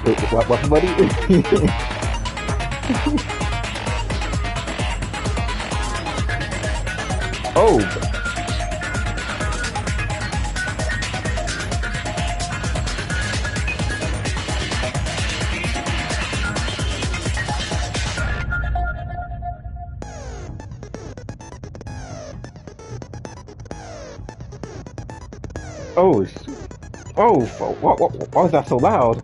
Wait, what, buddy? Oh! Oh! Oh! Why was that so loud?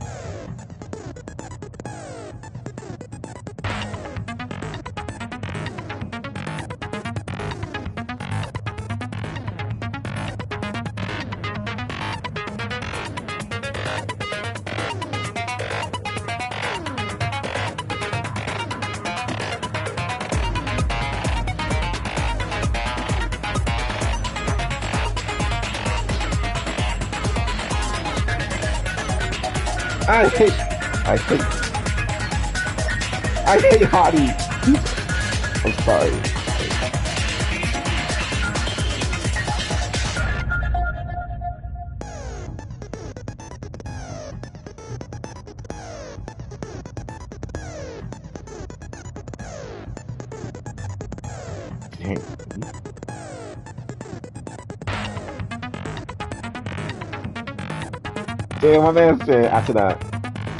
I hate Hottie. I'm sorry. Damn, my man said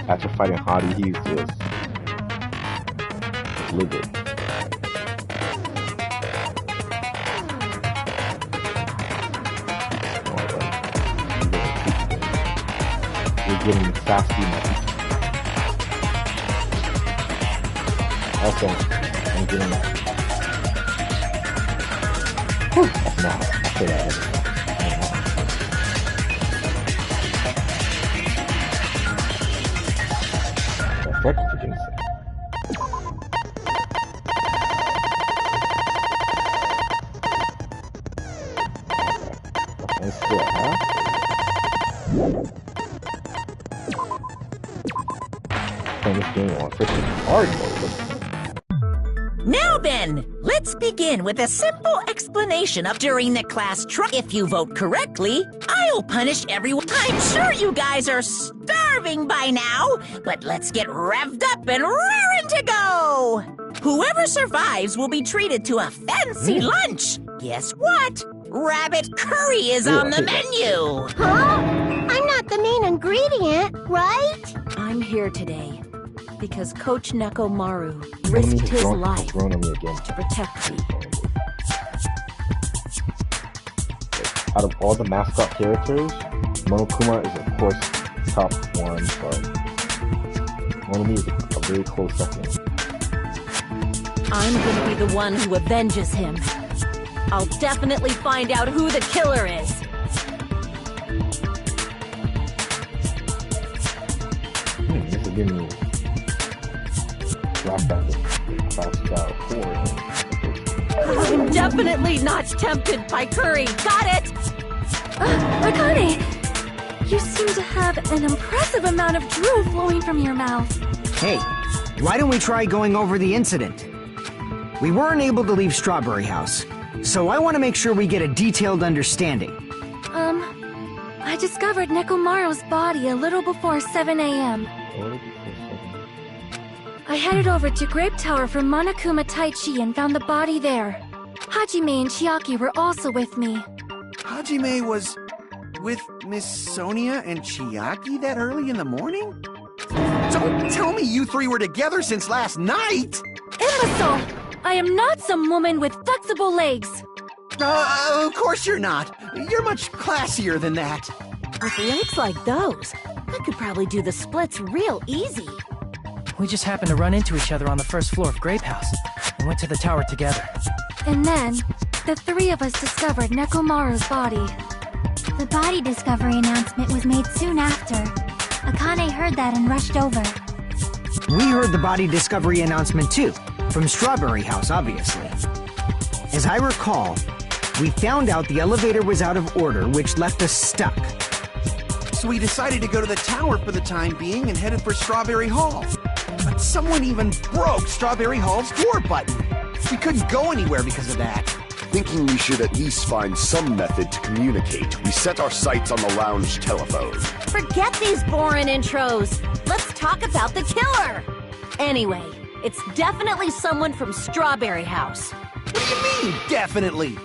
after fighting Hottie, he's just livid. You're getting sassy, man. Okay, I'm getting that. Whew, that's not. I say that every time. What for goodness sake? Okay, still, huh? Playing this game on freaking hard mode. Now then, let's begin with a simple explanation of during the class trial. If you vote correctly, I'll punish everyone. I'm sure you guys are starving by now, but let's get revved up and raring to go! Whoever survives will be treated to a fancy lunch. Guess what? Rabbit curry is on the menu! Huh? I'm not the main ingredient, right? I'm here today because Coach Nekomaru risked his life to protect me. Out of all the mascot characters, Monokuma is of course top one, but Monomi is a very close second. I'm gonna be the one who avenges him. I'll definitely find out who the killer is. This is giving me flashbacks about 4. I'm definitely not tempted by curry. Got it! Akane! You seem to have an impressive amount of drool flowing from your mouth. Hey, why don't we try going over the incident? We weren't able to leave Strawberry House, so I want to make sure we get a detailed understanding. I discovered Nekomaru's body a little before 7 a.m. I headed over to Grape Tower for Monokuma Taichi and found the body there. Hajime and Chiaki were also with me. Hajime was with Miss Sonia and Chiaki that early in the morning? Don't tell me you three were together since last night! Imbecile! I am not some woman with flexible legs. Of course you're not. You're much classier than that. With legs like those, I could probably do the splits real easy. We just happened to run into each other on the first floor of Grape House and went to the tower together. And then, the three of us discovered Nekomaru's body. The body discovery announcement was made soon after. Akane heard that and rushed over. We heard the body discovery announcement too, from Strawberry House, obviously. As I recall, we found out the elevator was out of order, which left us stuck. So we decided to go to the tower for the time being and headed for Strawberry Hall. But someone even broke Strawberry Hall's door button. We couldn't go anywhere because of that. Thinking we should at least find some method to communicate, we set our sights on the lounge telephone. Forget these boring intros. Let's talk about the killer. Anyway, it's definitely someone from Strawberry House. What do you mean, definitely?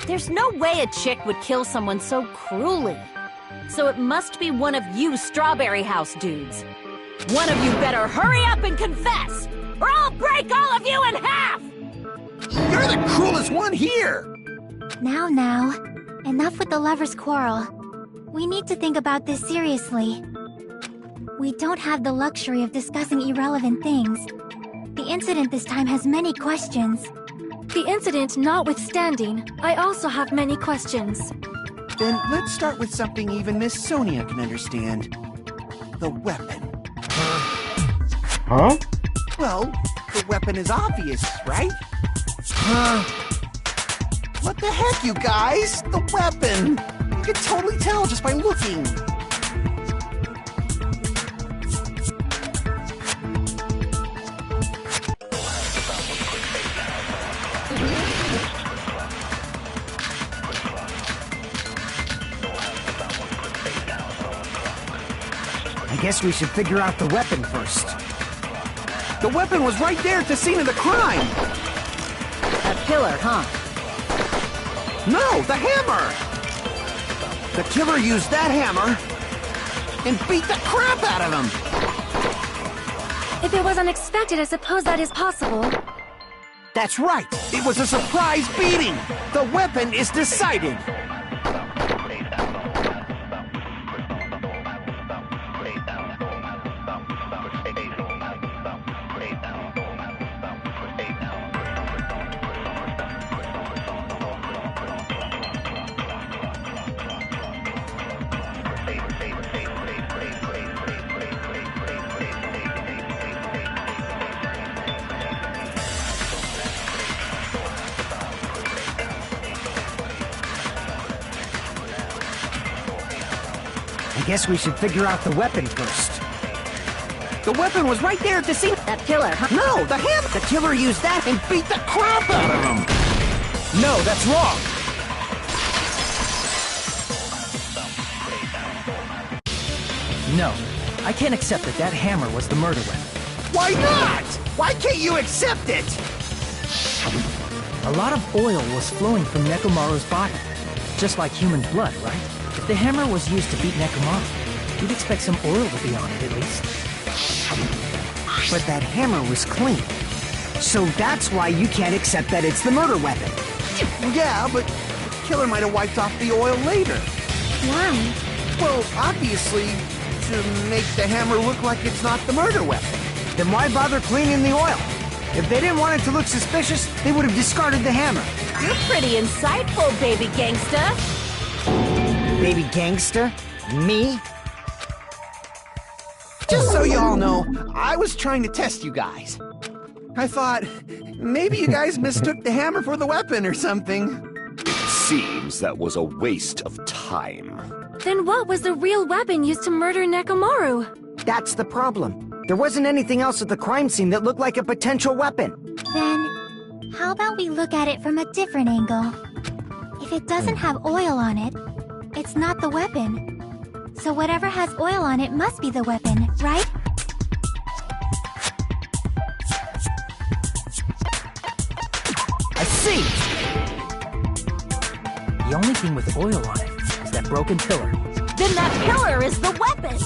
There's no way a chick would kill someone so cruelly. So it must be one of you Strawberry House dudes. One of you better hurry up and confess, or I'll break all of you in half! You're the cruelest one here! Now, enough with the lovers' quarrel. We need to think about this seriously. We don't have the luxury of discussing irrelevant things. The incident this time has many questions. The incident notwithstanding, I also have many questions. Then let's start with something even Miss Sonia can understand. The weapon. Huh? Well, the weapon is obvious, right? What the heck, you guys? The weapon! You can totally tell just by looking. I guess we should figure out the weapon first. The weapon was right there at the scene of the crime! A killer, huh? No, the hammer! The killer used that hammer and beat the crap out of him! If it was unexpected, I suppose that is possible. That's right! It was a surprise beating! The weapon is decided! I guess we should figure out the weapon first. The weapon was right there at the scene. That killer, huh? No, the hammer! The killer used that and beat the crap out of him! No, that's wrong! No, I can't accept that that hammer was the murder weapon. Why not? Why can't you accept it? A lot of oil was flowing from Nekomaru's body. Just like human blood, right? If the hammer was used to beat Nekomaru, you'd expect some oil to be on it at least. But that hammer was clean. So that's why you can't accept that it's the murder weapon. Yeah, but the killer might have wiped off the oil later. Why? Well, obviously, to make the hammer look like it's not the murder weapon. Then why bother cleaning the oil? If they didn't want it to look suspicious, they would have discarded the hammer. You're pretty insightful, baby gangsta. Baby gangster? Me? Just so you all know, I was trying to test you guys. I thought, maybe you guys mistook the hammer for the weapon or something. It seems that was a waste of time. Then what was the real weapon used to murder Nekomaru? That's the problem. There wasn't anything else at the crime scene that looked like a potential weapon. Then, how about we look at it from a different angle? If it doesn't have oil on it, it's not the weapon. So whatever has oil on it must be the weapon, right? I see! The only thing with oil on it is that broken pillar. Then that pillar is the weapon!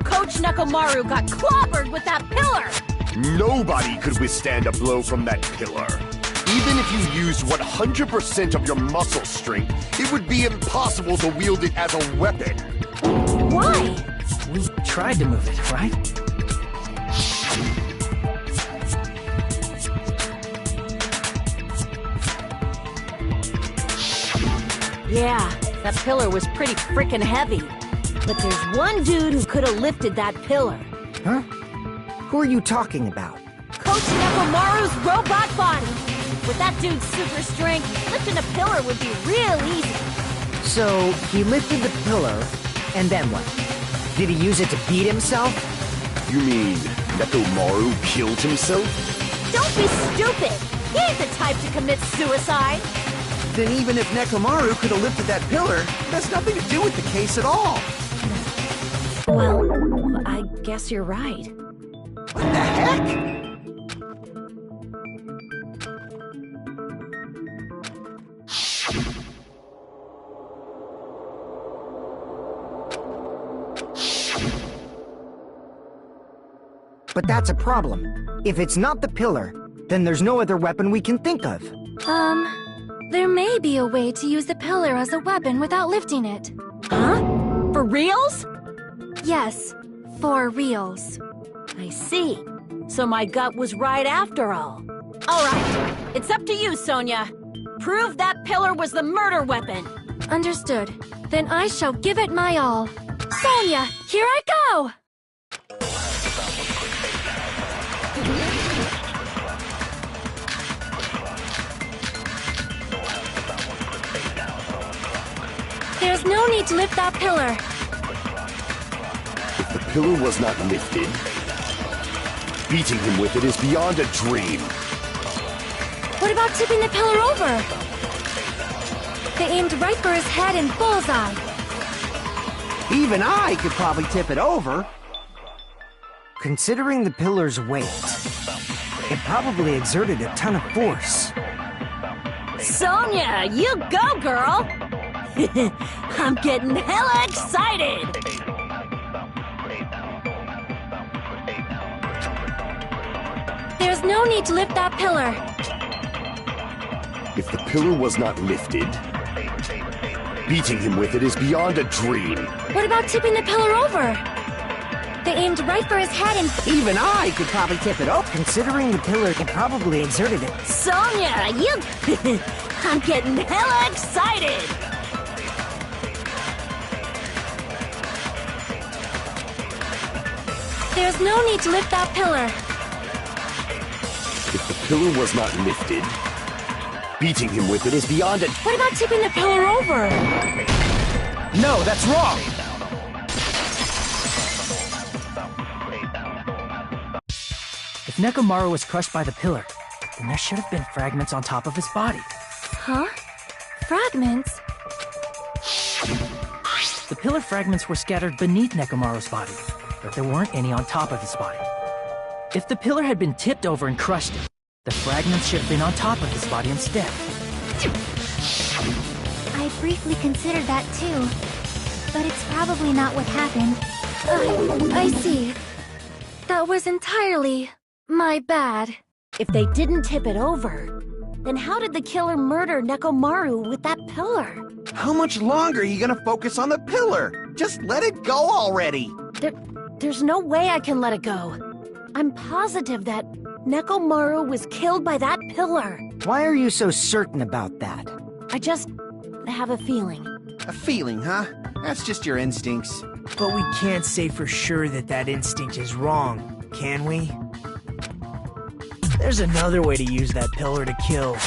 Coach Nekomaru got clobbered with that pillar! Nobody could withstand a blow from that pillar. Even if you used 100% of your muscle strength, it would be impossible to wield it as a weapon. Why? We tried to move it, right? Yeah, that pillar was pretty frickin' heavy. But there's one dude who could have lifted that pillar. Huh? Who are you talking about? Coach Nekomaru's robot body! With that dude's super strength, lifting a pillar would be real easy. So, he lifted the pillar, and then what? Did he use it to beat himself? You mean Nekomaru killed himself? Don't be stupid! He ain't the type to commit suicide. Then even if Nekomaru could have lifted that pillar, it has nothing to do with the case at all. Well, I guess you're right. What the heck? But that's a problem. If it's not the pillar, then there's no other weapon we can think of. There may be a way to use the pillar as a weapon without lifting it. Huh? For reals? Yes, for reals. I see. So my gut was right after all. All right, it's up to you, Sonia. Prove that pillar was the murder weapon. Understood. Then I shall give it my all. Sonia, here I go! There's no need to lift that pillar. If the pillar was not lifted, beating him with it is beyond a dream. What about tipping the pillar over? They aimed right for his head and bullseye. Even I could probably tip it over. Considering the pillar's weight, it probably exerted a ton of force. Sonia, you go, girl! I'm getting hella excited! There's no need to lift that pillar. If the pillar was not lifted, beating him with it is beyond a dream. What about tipping the pillar over? They aimed right for his head and... Even I could probably tip it over. Considering the pillar, it probably exerted it. Sonia, you... I'm getting hella excited! There's no need to lift that pillar. If the pillar was not lifted, beating him with it is beyond a... What about tipping the pillar over? No, that's wrong! If Nekomaru was crushed by the pillar, then there should have been fragments on top of his body. Huh? Fragments? The pillar fragments were scattered beneath Nekomaru's body, but there weren't any on top of his body. If the pillar had been tipped over and crushed him, the fragments should have been on top of his body instead. I briefly considered that too, but it's probably not what happened. I see. That was entirely my bad. If they didn't tip it over, then how did the killer murder Nekomaru with that pillar? How much longer are you gonna focus on the pillar? Just let it go already! There's no way I can let it go. I'm positive that Nekomaru was killed by that pillar. Why are you so certain about that? I just have a feeling. A feeling, huh? That's just your instincts. But we can't say for sure that that instinct is wrong, can we? There's another way to use that pillar to kill.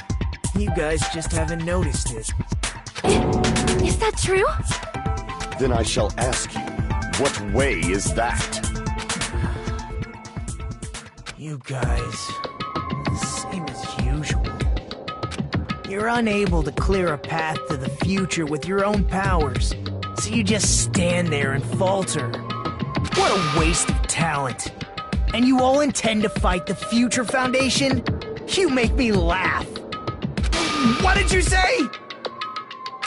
You guys just haven't noticed it. Is that true? Then I shall ask you, what way is that? You guys, same as usual. You're unable to clear a path to the future with your own powers, so you just stand there and falter. What a waste of talent. And you all intend to fight the Future Foundation? You make me laugh. What did you say?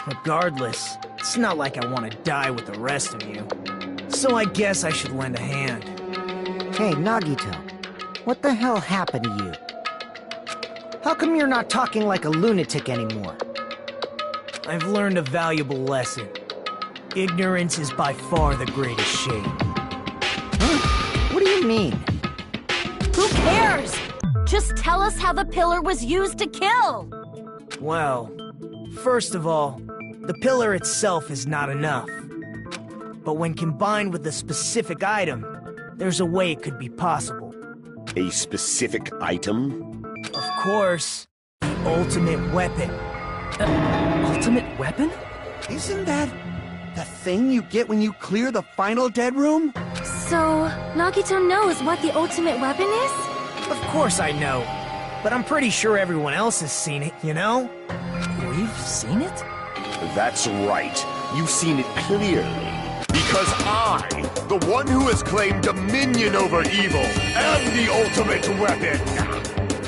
Regardless, it's not like I want to die with the rest of you. So I guess I should lend a hand. Hey, Nagito, what the hell happened to you? How come you're not talking like a lunatic anymore? I've learned a valuable lesson. Ignorance is by far the greatest shame. Huh? What do you mean? Who cares? Just tell us how the pillar was used to kill! Well, first of all, the pillar itself is not enough. But when combined with a specific item, there's a way it could be possible. A specific item? Of course, the ultimate weapon. Ultimate weapon? Isn't that the thing you get when you clear the final dead room? So, Nagito knows what the ultimate weapon is? Of course I know. but I'm pretty sure everyone else has seen it, you know? We've seen it? That's right. You've seen it clearly. Because I, the one who has claimed dominion over evil, am the ultimate weapon.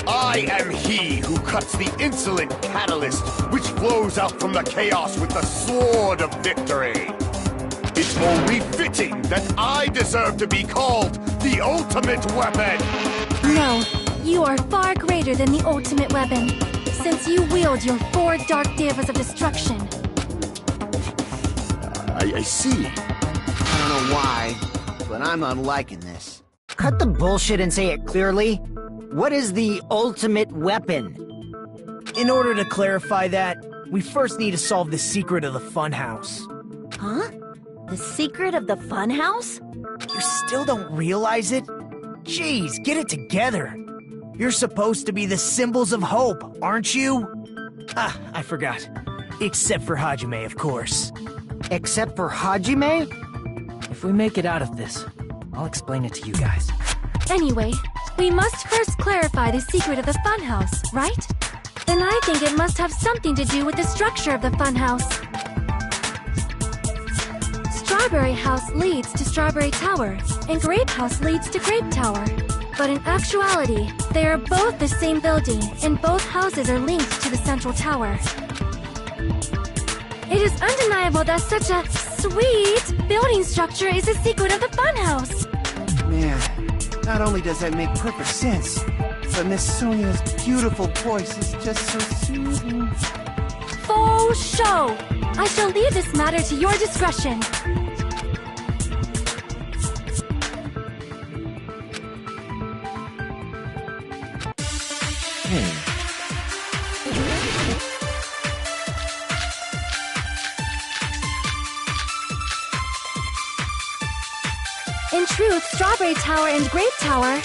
I am he who cuts the insolent catalyst which flows out from the chaos with the sword of victory. It's only fitting that I deserve to be called the ultimate weapon. No, you are far greater than the ultimate weapon, since you wield your 4 dark devas of destruction. I see. I don't know why, but I'm not liking this. Cut the bullshit and say it clearly. What is the ultimate weapon? In order to clarify that, we first need to solve the secret of the funhouse. Huh? The secret of the funhouse? You still don't realize it? Jeez, get it together. You're supposed to be the symbols of hope, aren't you? Ah, I forgot. Except for Hajime, of course. Except for Hajime? If we make it out of this, I'll explain it to you guys. Anyway, we must first clarify the secret of the funhouse, right? Then I think it must have something to do with the structure of the funhouse. Strawberry House leads to Strawberry Tower, and Grape House leads to Grape Tower. But in actuality, they are both the same building, and both houses are linked to the central tower. It is undeniable that such a sweet building structure is the secret of the funhouse. Man, not only does that make perfect sense, but Miss Sonia's beautiful voice is just so soothing. Faux show! I shall leave this matter to your discretion. In truth, Strawberry Tower and Grape Tower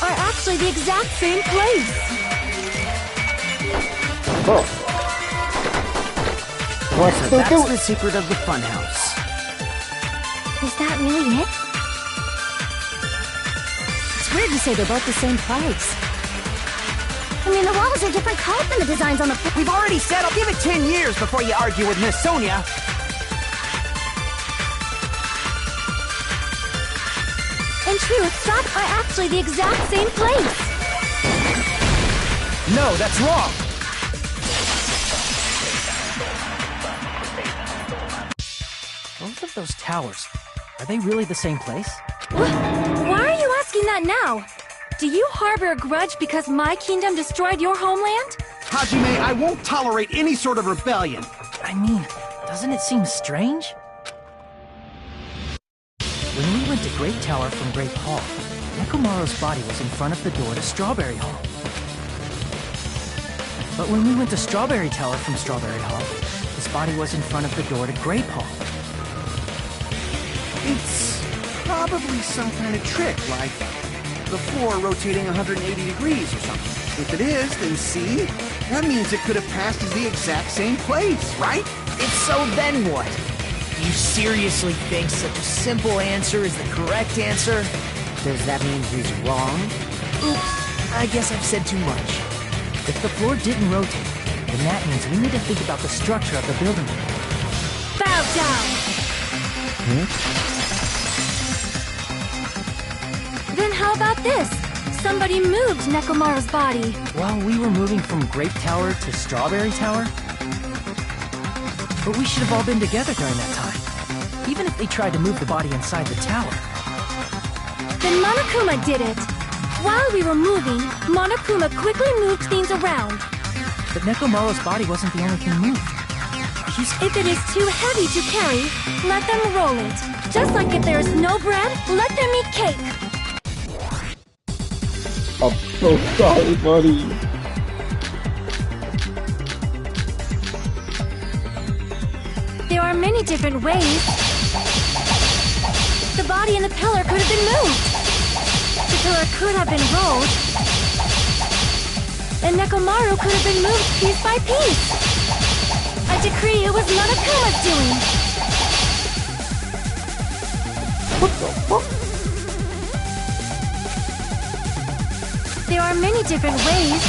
are actually the exact same place. So that's the secret of the funhouse. Is that really it? It's weird to say they're both the same place. I mean, the walls are different colors than the designs on the... We've already settled. Give it 10 years before you argue with Miss Sonia. In truth, Strawberry are actually the exact same place. No, that's wrong! Both of those towers, are they really the same place? Why are you asking that now? Do you harbor a grudge because my kingdom destroyed your homeland? Hajime, I won't tolerate any sort of rebellion. I mean, doesn't it seem strange? When we went to Grape Tower from Grape Hall, Nekomaru's body was in front of the door to Strawberry Hall. But when we went to Strawberry Tower from Strawberry Hall, his body was in front of the door to Grape Hall. It's probably some kind of trick, like the floor rotating 180 degrees or something. If it is, then see? That means it could have passed as the exact same place, right? If so, then what? Do you seriously think such a simple answer is the correct answer? Does that mean he's wrong? Oops, I guess I've said too much. If the floor didn't rotate, then that means we need to think about the structure of the building. Bow down! Then how about this? Somebody moved Nekomaru's body. While we were moving from Grape Tower to Strawberry Tower? But we should have all been together during that time. Even if they tried to move the body inside the tower. Then Monokuma did it. While we were moving, Monokuma quickly moved things around. But Nekomaru's body wasn't the only thing moved. If it is too heavy to carry, let them roll it. Just like if there is no bread, let them eat cake. I'm so sorry, buddy. There are many different ways. The body and the pillar could have been moved. The pillar could have been rolled. And Nekomaru could have been moved piece by piece. I decree it was Monokuma's doing. What the fuck? There are many different ways.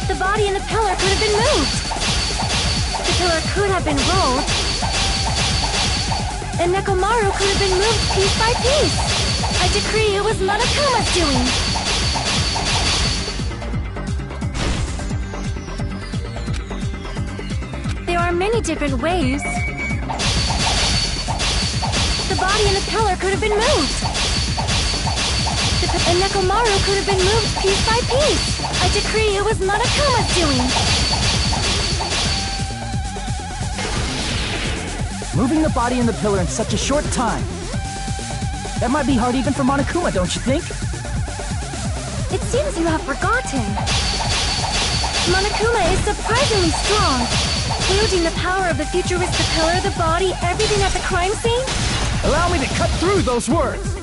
The body in the pillar could have been moved. The pillar could have been rolled. And Nekomaru could have been moved piece by piece. I decree it was Monokuma's doing. There are many different ways. The body in the pillar could have been moved. And Nekomaru could have been moved piece by piece. I decree it was Monokuma's doing. Moving the body and the pillar in such a short time. That might be hard even for Monokuma, don't you think? It seems you have forgotten. Monokuma is surprisingly strong. Wielding the power of the futuristic pillar, the body, everything at the crime scene? Allow me to cut through those words!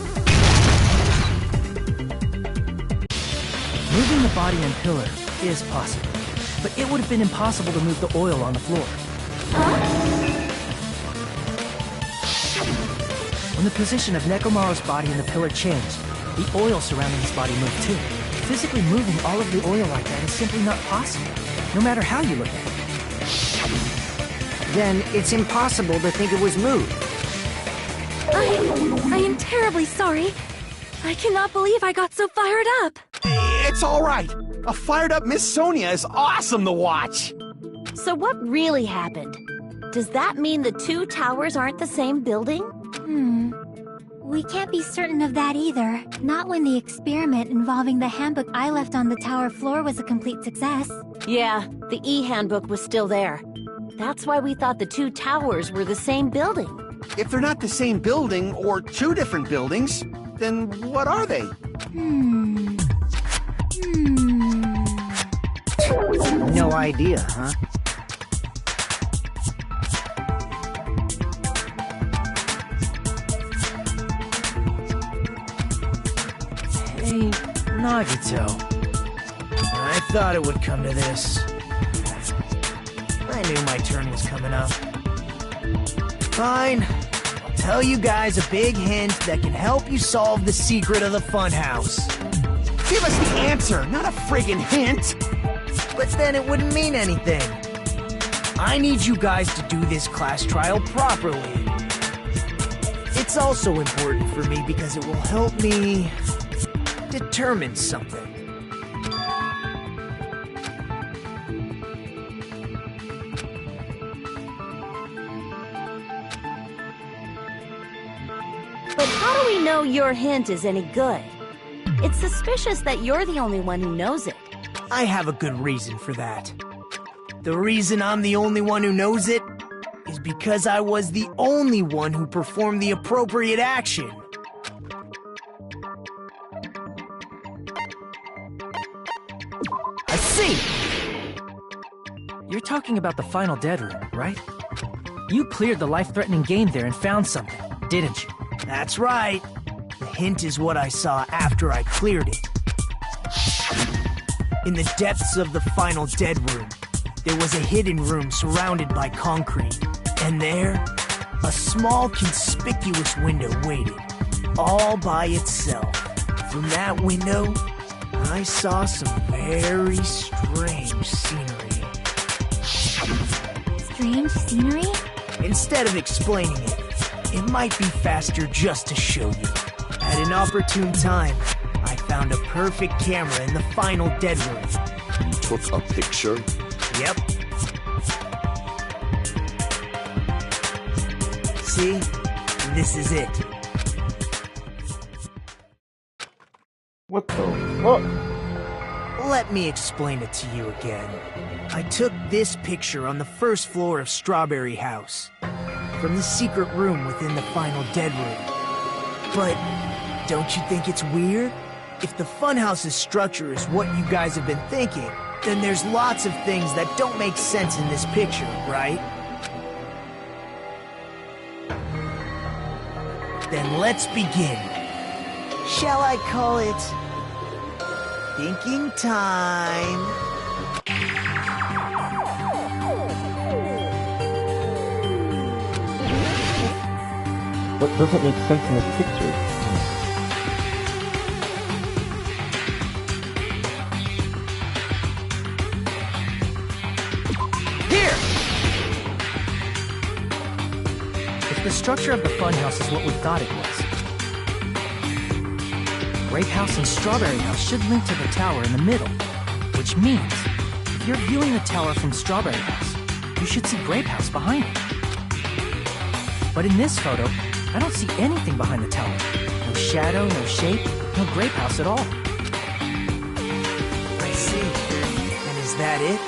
Moving the body and pillar is possible, but it would have been impossible to move the oil on the floor. When the position of Nekomaru's body and the pillar changed, the oil surrounding his body moved too. Physically moving all of the oil like that is simply not possible, no matter how you look at it. Then it's impossible to think it was moved. I am terribly sorry. I cannot believe I got so fired up. It's all right. A fired-up Miss Sonia is awesome to watch. So what really happened? Does that mean the two towers aren't the same building? We can't be certain of that either. Not when the experiment involving the handbook I left on the tower floor was a complete success. Yeah, the E-handbook was still there. That's why we thought the two towers were the same building. If they're not the same building, or two different buildings, then what are they? No idea, huh? Hey, Nagito. I thought it would come to this. I knew my turn was coming up. Fine. I'll tell you guys a big hint that can help you solve the secret of the funhouse. Give us the answer, not a friggin' hint! But then it wouldn't mean anything. I need you guys to do this class trial properly. It's also important for me because it will help me determine something. But how do we know your hint is any good? It's suspicious that you're the only one who knows it. I have a good reason for that. The reason I'm the only one who knows it is because I was the only one who performed the appropriate action. I see! You're talking about the final dead room, right? You cleared the life-threatening game there and found something, didn't you? That's right. The hint is what I saw after I cleared it. In the depths of the final dead room, there was a hidden room surrounded by concrete. And there, a small conspicuous window waited, all by itself. From that window, I saw some very strange scenery. Strange scenery? Instead of explaining it, it might be faster just to show you. At an opportune time, I found a perfect camera in the final dead room. You took a picture? Yep. See? This is it. What the fuck? Let me explain it to you again. I took this picture on the first floor of Strawberry House, from the secret room within the final dead room. But don't you think it's weird? If the funhouse's structure is what you guys have been thinking, then there's lots of things that don't make sense in this picture, right? Then let's begin. Shall I call it thinking time? What doesn't make sense in this picture? the structure of the funhouse is what we thought it was. Grape House and Strawberry House should link to the tower in the middle, which means if you're viewing the tower from Strawberry House, you should see Grape House behind it. But in this photo, I don't see anything behind the tower. No shadow, no shape, no Grape House at all. I see. And is that it?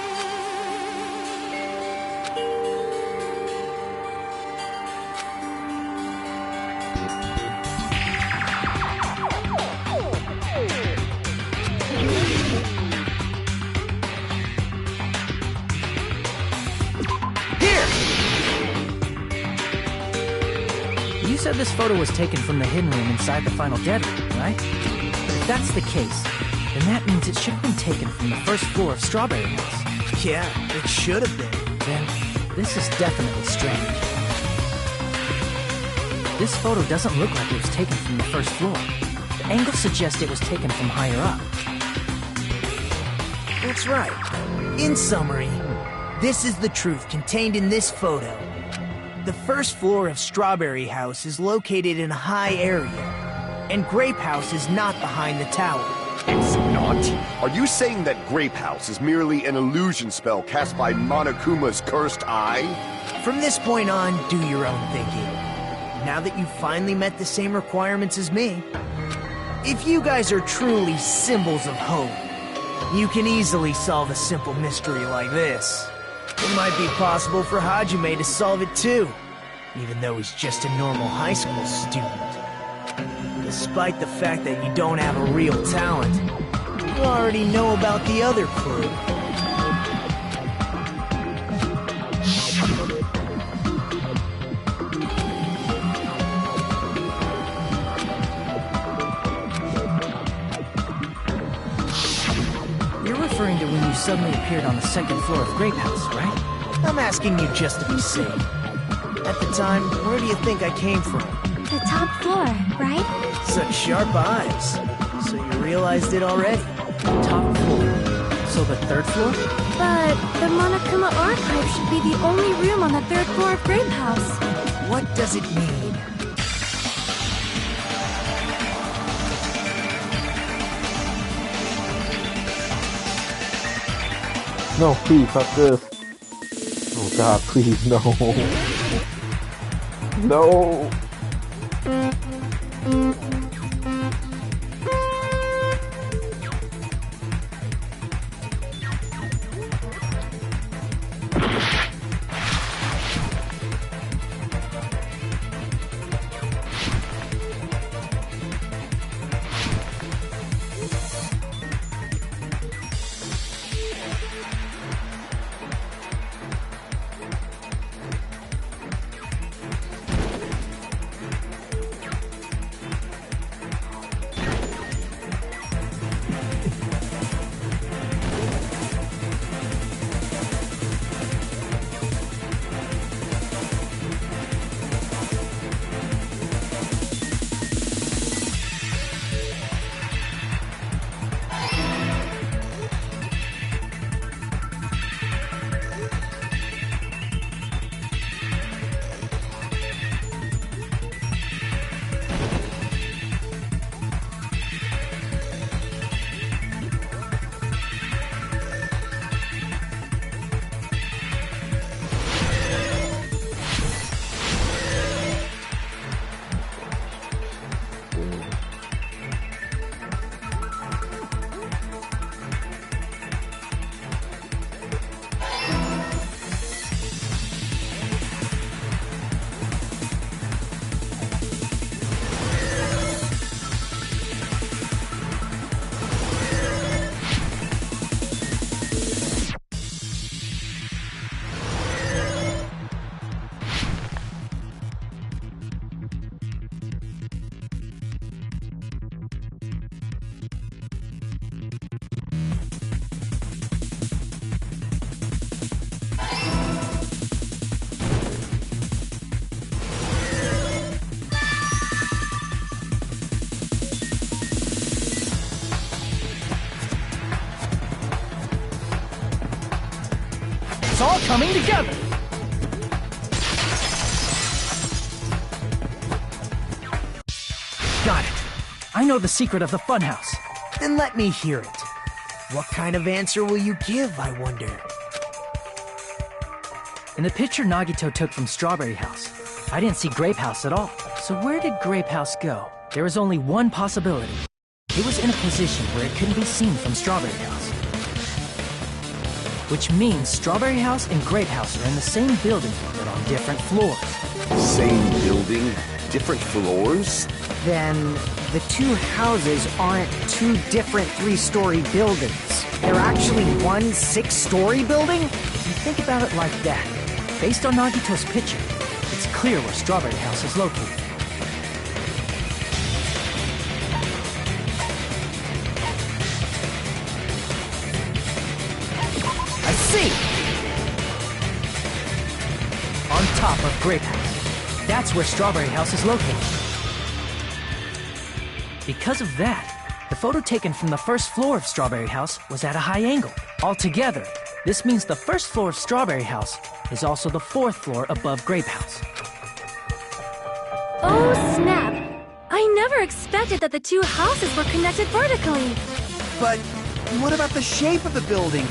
You said this photo was taken from the hidden room inside the final dead room, right? If that's the case, then that means it should have been taken from the first floor of Strawberry House. Yeah, it should have been. Then, this is definitely strange. This photo doesn't look like it was taken from the first floor. The angle suggests it was taken from higher up. That's right. In summary, this is the truth contained in this photo. The first floor of Strawberry House is located in a high area, and Grape House is not behind the tower. It's not? Are you saying that Grape House is merely an illusion spell cast by Monokuma's cursed eye? From this point on, do your own thinking. Now that you've finally met the same requirements as me, if you guys are truly symbols of hope, you can easily solve a simple mystery like this. It might be possible for Hajime to solve it too, even though he's just a normal high school student. Despite the fact that you don't have a real talent, you already know about the other clue. You're referring to when you suddenly appeared on the second floor of Grape House, right? I'm asking you just to be safe. At the time, where do you think I came from? The top floor, right? Such sharp eyes. So you realized it already? Top floor. So the third floor? But the Monokuma Archive should be the only room on the third floor of Grape House. What does it mean? No, please, not this. Oh god, please, no. No! It's all coming together! I know the secret of the funhouse. Then let me hear it. What kind of answer will you give, I wonder? In the picture Nagito took from Strawberry House, I didn't see Grape House at all. So where did Grape House go? There was only one possibility. It was in a position where it couldn't be seen from Strawberry House. Which means Strawberry House and Grape House are in the same building, but on different floors. Same building, different floors? Then the two houses aren't two different 3-story buildings. They're actually one 6-story building? If you think about it like that, based on Nagito's picture, it's clear where Strawberry House is located. I see! On top of Grape House. That's where Strawberry House is located. Because of that, the photo taken from the first floor of Strawberry House was at a high angle. Altogether, this means the first floor of Strawberry House is also the 4th floor above Grape House. Oh, snap! I never expected that the two houses were connected vertically. But what about the shape of the building?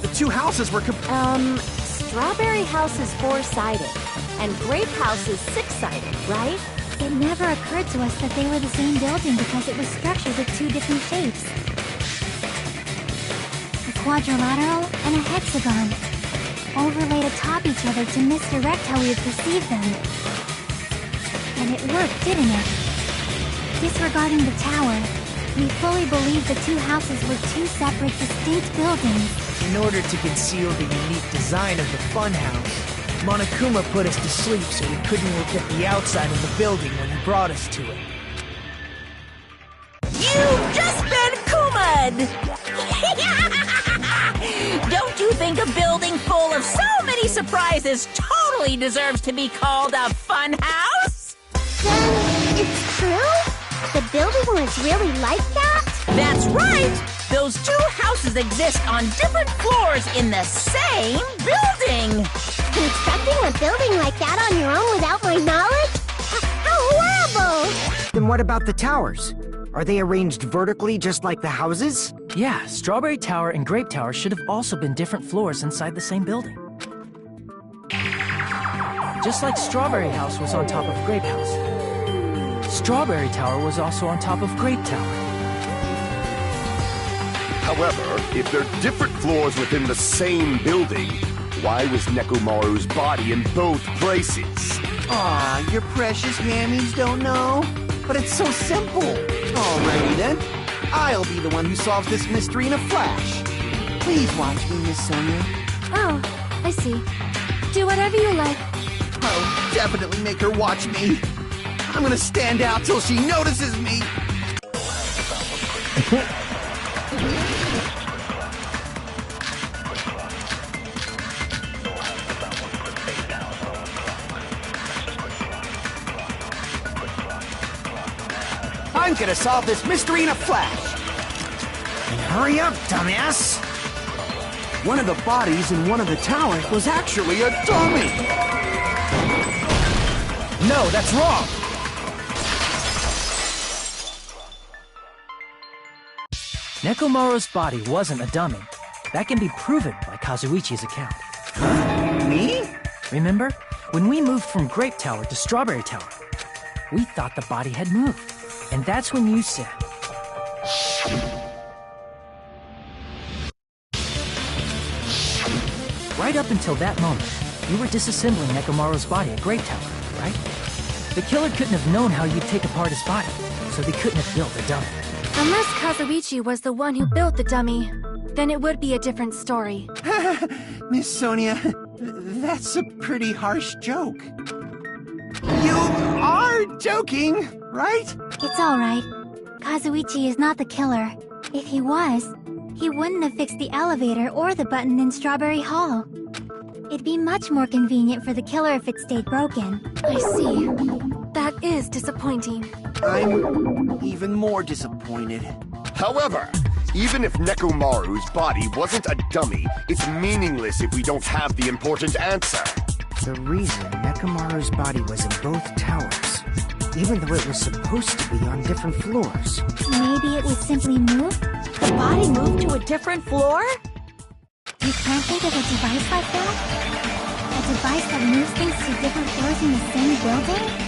The two houses were Strawberry House is 4-sided, and Grape House is 6-sided, right? It never occurred to us that they were the same building because it was structured with two different shapes. A quadrilateral and a hexagon, overlaid atop each other to misdirect how we would perceive them. And it worked, didn't it? Disregarding the tower, we fully believed the two houses were two separate, distinct buildings. In order to conceal the unique design of the funhouse, Monokuma put us to sleep so we couldn't look at the outside of the building when he brought us to it. You've just been Kuma'd! Don't you think a building full of so many surprises totally deserves to be called a fun house? Then, it's true? The building was really like that? That's right! Those two houses exist on different floors in the same building! Constructing a building like that on your own without my knowledge? How horrible! Then what about the towers? Are they arranged vertically just like the houses? Yeah, Strawberry Tower and Grape Tower should have also been different floors inside the same building. Just like Strawberry House was on top of Grape House, Strawberry Tower was also on top of Grape Tower. However, if they're different floors within the same building, why was Nekomaru's body in both places? Aw, your precious hammies don't know? But it's so simple. Alrighty then. I'll be the one who solves this mystery in a flash. Please watch me, Miss Sonia. Oh, I see. Do whatever you like. I'll definitely make her watch me. I'm gonna stand out till she notices me. I'm gonna solve this mystery in a flash. And hurry up, dumbass! One of the bodies in one of the towers was actually a dummy. No, that's wrong! Nekomaru's body wasn't a dummy. That can be proven by Kazuichi's account. Me? Remember? When we moved from Grape Tower to Strawberry Tower, we thought the body had moved. And that's when you said... Right up until that moment, you were disassembling Nekomaru's body at Grape Tower, right? The killer couldn't have known how you'd take apart his body, so they couldn't have built a dummy. Unless Kazuichi was the one who built the dummy, then it would be a different story. Miss Sonia, that's a pretty harsh joke. You are joking, right? It's alright. Kazuichi is not the killer. If he was, he wouldn't have fixed the elevator or the button in Strawberry Hall. It'd be much more convenient for the killer if it stayed broken. I see. That is disappointing. I'm even more disappointed. However, even if Nekomaru's body wasn't a dummy, it's meaningless if we don't have the important answer. The reason Nekomaru's body was in both towers even though it was supposed to be on different floors. Maybe it would simply move? The body moved to a different floor? You can't think of a device like that? A device that moves things to different floors in the same building?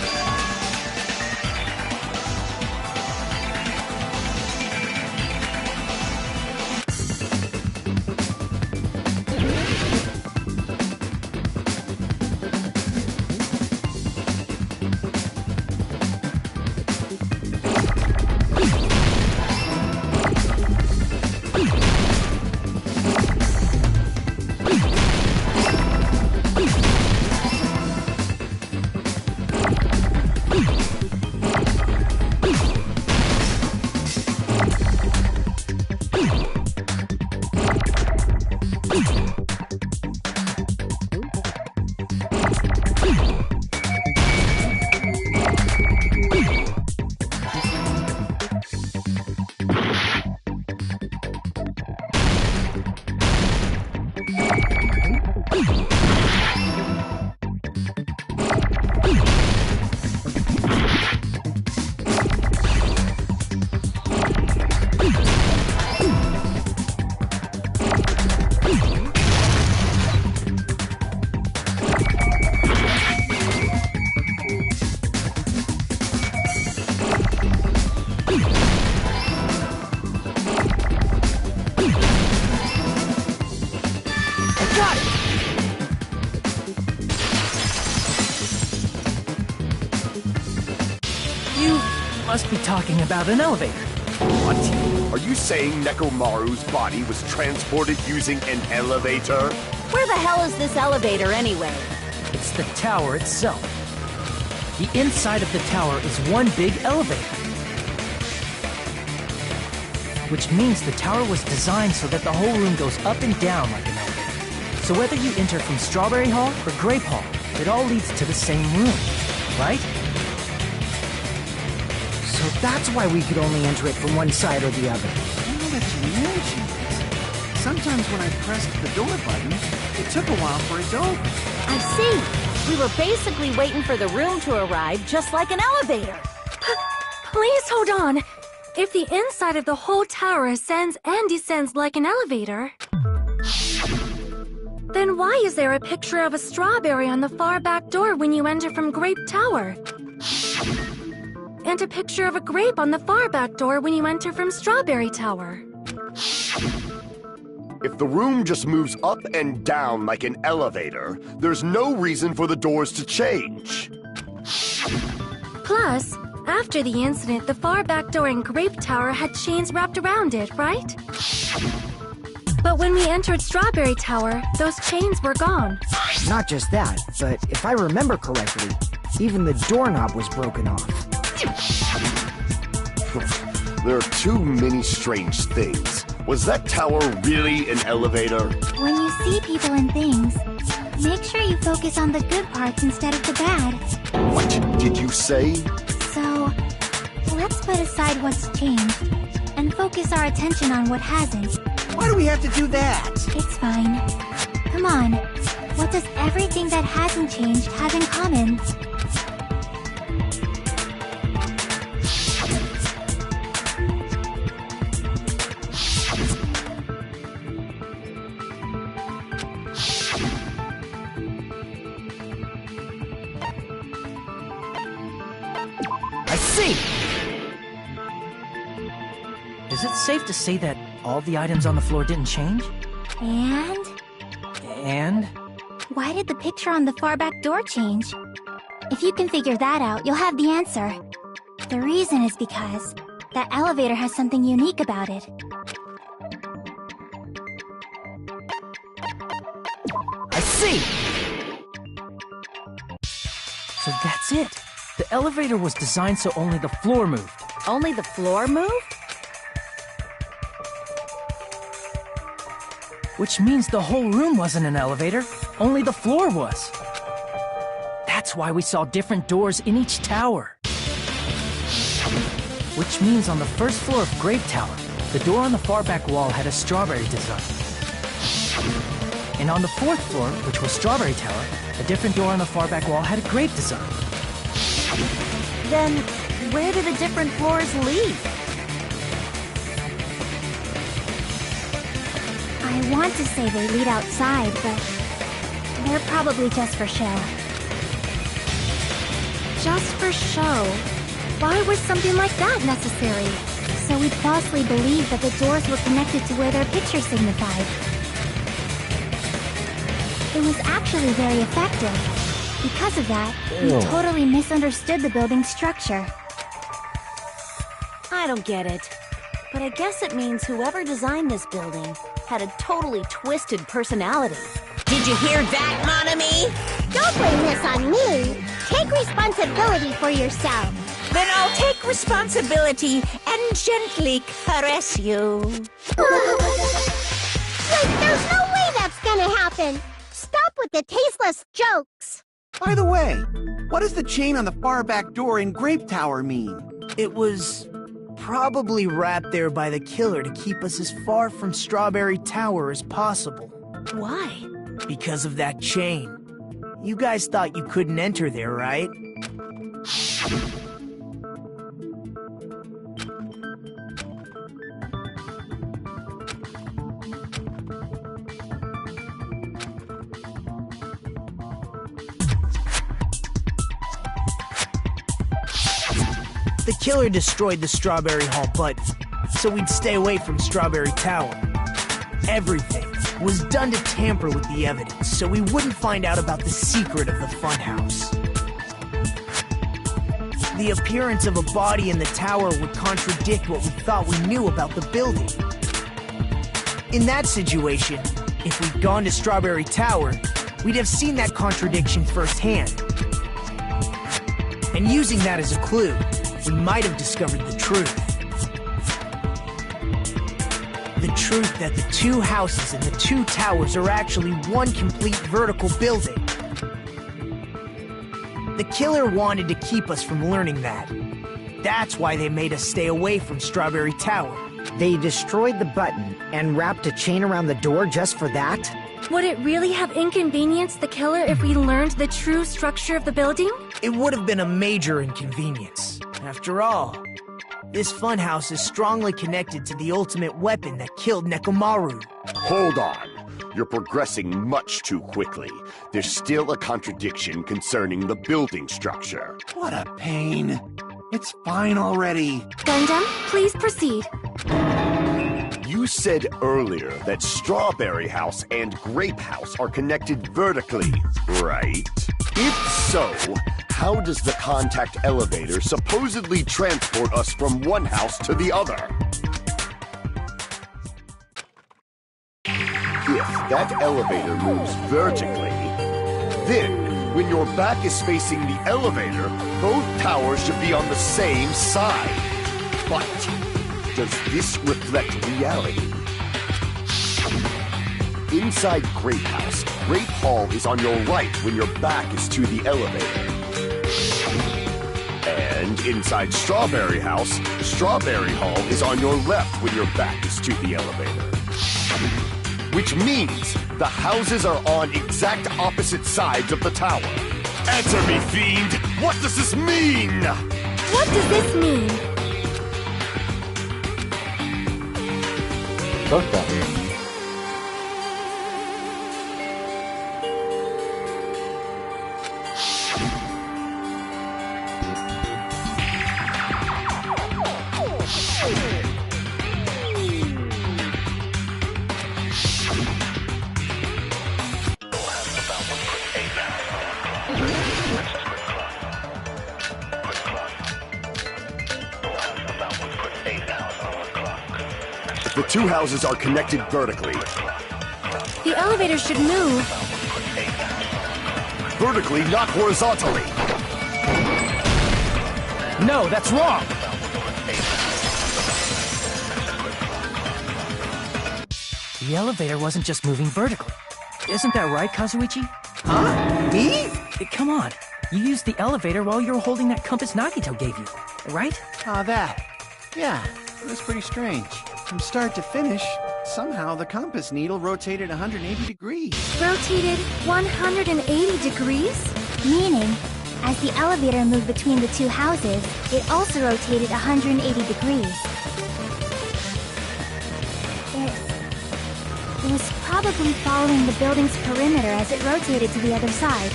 Must be talking about an elevator. What? Are you saying Nekomaru's body was transported using an elevator? Where the hell is this elevator anyway? It's the tower itself. The inside of the tower is one big elevator. Which means the tower was designed so that the whole room goes up and down like an elevator. So whether you enter from Strawberry Hall or Grape Hall, it all leads to the same room, right? So that's why we could only enter it from one side or the other. Now that you mention it, sometimes when I pressed the door button, it took a while for it to open. I see. We were basically waiting for the room to arrive, just like an elevator. Please hold on. If the inside of the whole tower ascends and descends like an elevator, then why is there a picture of a strawberry on the far back door when you enter from Grape Tower? And a picture of a grape on the far back door when you enter from Strawberry Tower. If the room just moves up and down like an elevator, there's no reason for the doors to change. Plus, after the incident, the far back door in Grape Tower had chains wrapped around it, right? But when we entered Strawberry Tower, those chains were gone. Not just that, but if I remember correctly, even the doorknob was broken off. There are too many strange things. Was that tower really an elevator? When you see people and things, make sure you focus on the good parts instead of the bad. What did you say? So, let's put aside what's changed and focus our attention on what hasn't. Why do we have to do that? It's fine. Come on. What does everything that hasn't changed have in common? I see! Is it safe to say that all the items on the floor didn't change? And? And? Why did the picture on the far back door change? If you can figure that out, you'll have the answer. The reason is because that elevator has something unique about it. I see! So that's it. The elevator was designed so only the floor moved. Only the floor moved? Which means the whole room wasn't an elevator, only the floor was. That's why we saw different doors in each tower. Which means on the first floor of Grape Tower, the door on the far back wall had a strawberry design. And on the fourth floor, which was Strawberry Tower, a different door on the far back wall had a grape design. Then, where do the different floors lead? I want to say they lead outside, but they're probably just for show. Just for show? Why was something like that necessary? So we'd falsely believe that the doors were connected to where their picture signified. It was actually very effective. Because of that, we totally misunderstood the building's structure. I don't get it. But I guess it means whoever designed this building had a totally twisted personality. Did you hear that, Monami? Don't blame this on me. Take responsibility for yourself. Then I'll take responsibility and gently caress you. Wait, there's no way that's gonna happen. Stop with the tasteless jokes. By the way, what does the chain on the far back door in Grape Tower mean? It was probably wrapped there by the killer to keep us as far from Strawberry Tower as possible. Why? Because of that chain. You guys thought you couldn't enter there, right? The killer destroyed the Strawberry Hall button, so we'd stay away from Strawberry Tower. Everything was done to tamper with the evidence, so we wouldn't find out about the secret of the funhouse. The appearance of a body in the tower would contradict what we thought we knew about the building. In that situation, if we'd gone to Strawberry Tower, we'd have seen that contradiction firsthand. And using that as a clue, we might have discovered the truth. The truth that the two houses and the two towers are actually one complete vertical building. The killer wanted to keep us from learning that. That's why they made us stay away from Strawberry Tower. They destroyed the button and wrapped a chain around the door just for that? Would it really have inconvenienced the killer if we learned the true structure of the building? It would have been a major inconvenience. After all, this funhouse is strongly connected to the ultimate weapon that killed Nekomaru. Hold on. You're progressing much too quickly. There's still a contradiction concerning the building structure. What a pain. It's fine already. Gundam, please proceed. You said earlier that Strawberry House and Grape House are connected vertically, right? If so, how does the contact elevator supposedly transport us from one house to the other? If that elevator moves vertically, then when your back is facing the elevator, both towers should be on the same side. But does this reflect reality? Inside Grape House, Grape Hall is on your right when your back is to the elevator. And inside Strawberry House, Strawberry Hall is on your left when your back is to the elevator. Which means the houses are on exact opposite sides of the tower. Answer me, fiend! What does this mean? What does this mean? What's that mean? The two houses are connected vertically. The elevator should move. Vertically, not horizontally. No, that's wrong! The elevator wasn't just moving vertically. Isn't that right, Kazuichi? Huh? Me? Come on. You used the elevator while you were holding that compass Nagito gave you, right? Ah, that. Yeah, it was pretty strange. From start to finish, somehow the compass needle rotated 180 degrees. Rotated 180 degrees? Meaning, As the elevator moved between the two houses, it also rotated 180 degrees. It was probably following the building's perimeter as it rotated to the other side.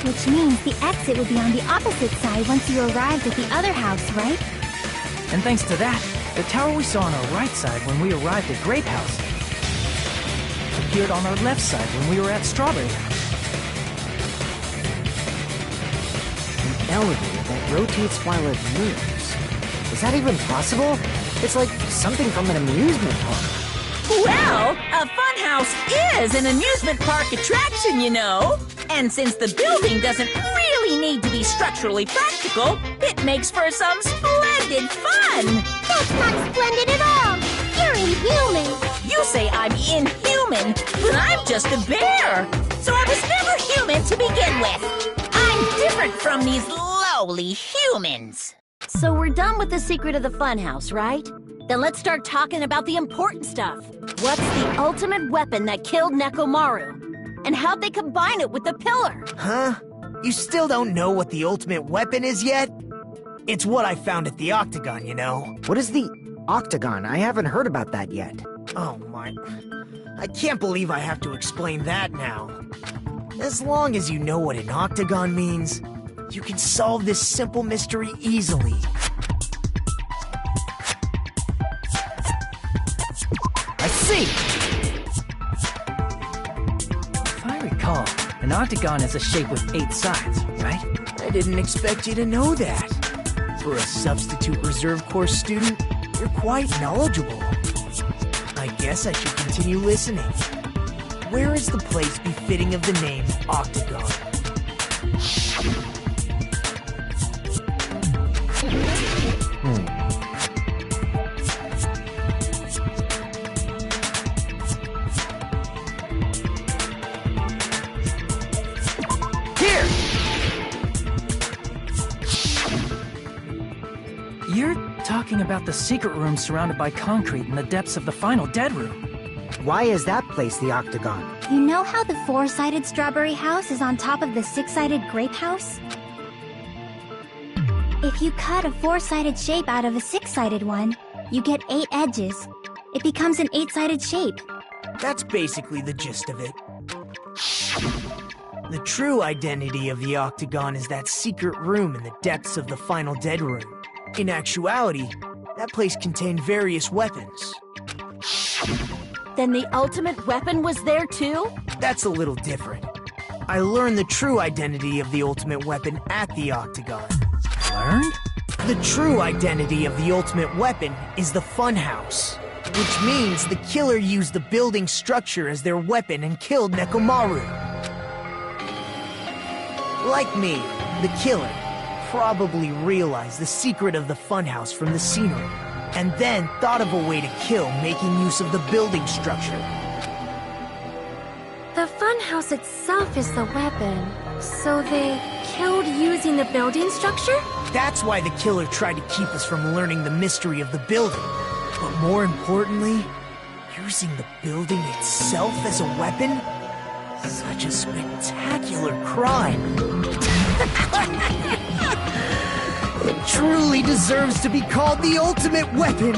Which means the exit would be on the opposite side once you arrived at the other house, right? And thanks to that, the tower we saw on our right side when we arrived at Grape House appeared on our left side when we were at Strawberry House. An elevator that rotates while it moves. Is that even possible? It's like something from an amusement park. Well, a funhouse is an amusement park attraction, you know. And since the building doesn't really need to be structurally practical, it makes for some splendid fun. That's not splendid at all. You're inhuman. You say I'm inhuman, but I'm just a bear. So I was never human to begin with. I'm different from these lowly humans. So we're done with the secret of the funhouse, right? Then let's start talking about the important stuff. What's the ultimate weapon that killed Nekomaru? And how'd they combine it with the pillar? Huh? You still don't know what the ultimate weapon is yet? It's what I found at the Octagon, you know. What is the Octagon? I haven't heard about that yet. Oh my... I can't believe I have to explain that now. As long as you know what an Octagon means, you can solve this simple mystery easily. I see! If I recall, an octagon is a shape with 8 sides, right? I didn't expect you to know that. For a substitute reserve course student, you're quite knowledgeable. I guess I should continue listening. Where is the place befitting of the name Octagon? You're talking about the secret room surrounded by concrete in the depths of the final Dead Room. Why is that place the Octagon? You know how the 4-sided strawberry house is on top of the 6-sided grape house? If you cut a 4-sided shape out of a 6-sided one, you get 8 edges. It becomes an 8-sided shape. That's basically the gist of it. The true identity of the Octagon is that secret room in the depths of the final Dead Room. In actuality, that place contained various weapons. Then the ultimate weapon was there too? That's a little different. I learned the true identity of the ultimate weapon at the Octagon. Learned? The true identity of the ultimate weapon is the Funhouse, which means the killer used the building structure as their weapon and killed Nekomaru. Like me, the killer probably realized the secret of the funhouse from the scenery, and then thought of a way to kill making use of the building structure. The funhouse itself is the weapon, so they killed using the building structure? That's why the killer tried to keep us from learning the mystery of the building. But more importantly, using the building itself as a weapon? Such a spectacular crime. It truly deserves to be called the ultimate weapon.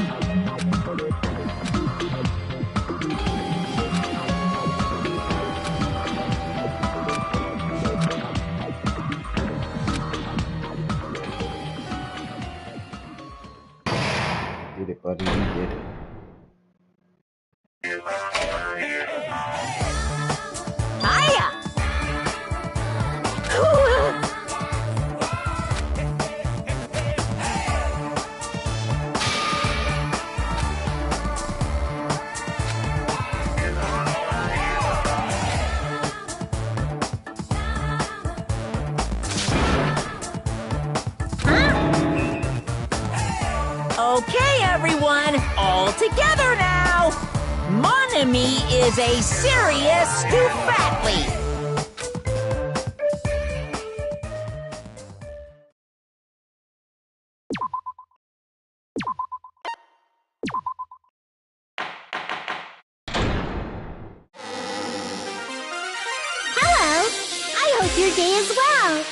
Did it, buddy. You did it. Hiya! Okay, everyone, all together now. Mon ami is a serious Stufatly. Hello. I hope your day is well.